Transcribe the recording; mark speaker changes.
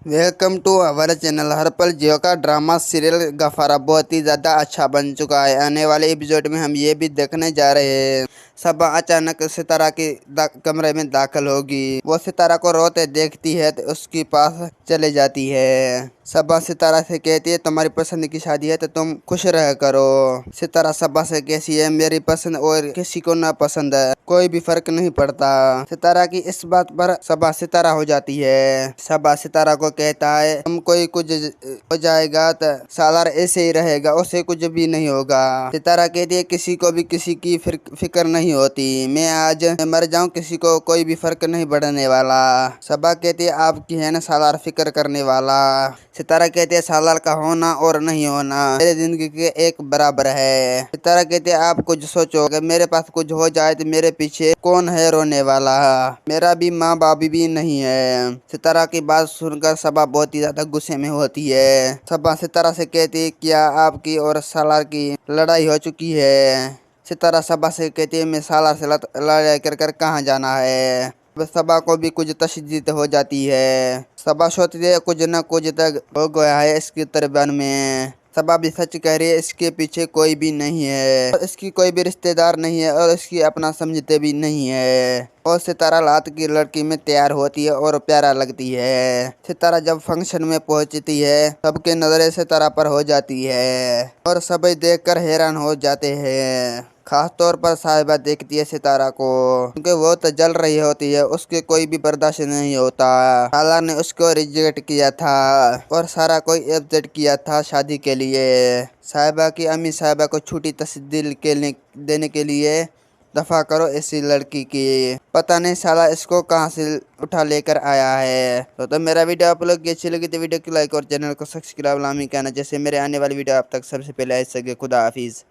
Speaker 1: Welcome to हमारे channel. हर पल जियो का ड्रामा सीरियल गफारा बहुत ही ज़्यादा अच्छा बन चुका है। आने वाले एपिसोड में हम ये भी देखने जा रहे हैं सबा अचानक सितारा के कमरे में दाखिल होगी। वो सितारा को रोते देखती है तो उसके पास चले जाती है। सबा सितारा से कहती है तुम्हारी पसंद की शादी है तो तुम खुश रह करो। सितारा सबा से कैसी है, मेरी पसंद और किसी को ना पसंद है कोई भी फर्क नहीं पड़ता। सितारा की इस बात पर सबा सितारा हो जाती है। सबा सितारा को कहता है हम कोई कुछ हो जाएगा तो सालार ऐसे ही रहेगा, उसे कुछ भी नहीं होगा। सितारा कहती है किसी को भी किसी की फिक्र नहीं होती, मैं आज मर जाऊं किसी को कोई भी फर्क नहीं पड़ने वाला। सबा कहती है आपकी है ना सालार फिक्र करने वाला। सितारा कहती है सालार का होना और नहीं होना मेरे जिंदगी के एक बराबर है। सितारा कहती है आप कुछ सोचो, अगर मेरे पास कुछ हो जाए तो मेरे पीछे कौन है रोने वाला, मेरा भी माँ बाप भी नहीं है। सितारा की बात सुनकर सबा बहुत ही ज्यादा गुस्से में होती है। सबा सितारा से कहती है क्या आपकी और सालार की लड़ाई हो चुकी है। सितारा सबा से कहती है मैं सालार से लड़ाई कर कहाँ जाना है। सबा को भी कुछ तशदीद हो जाती है। सबा सोचती है कुछ न कुछ तक हो गया है इसके दरबान में। सबा भी सच कह रही है, इसके पीछे कोई भी नहीं है, इसकी कोई भी रिश्तेदार नहीं है और इसकी अपना समझते भी नहीं है। और सितारा रात की लड़की में तैयार होती है और प्यारा लगती है। सितारा जब फंक्शन में पहुंचती है सबके नजरें सितारा पर हो जाती है और सभी देखकर हैरान हो जाते हैं। खास तौर पर साहिबा देखती है सितारा को क्योंकि वो तो जल रही होती है, उसके कोई भी बर्दाश्त नहीं होता। साला ने उसको रिजेक्ट किया था और सारा कोई एक्सेप्ट किया था शादी के लिए। साहिबा की अम्मी साहिबा को छुट्टी तस्दील देने के लिए दफा करो ऐसी लड़की की, पता नहीं साला इसको कहाँ से उठा लेकर आया है। तो मेरा वीडियो आप लोग की अच्छी लगी तो वीडियो को लाइक और चैनल को सब्सक्राइब लामी कहना, जैसे मेरे आने वाली वीडियो आप तक सबसे पहले आ सके। खुदा हाफिज।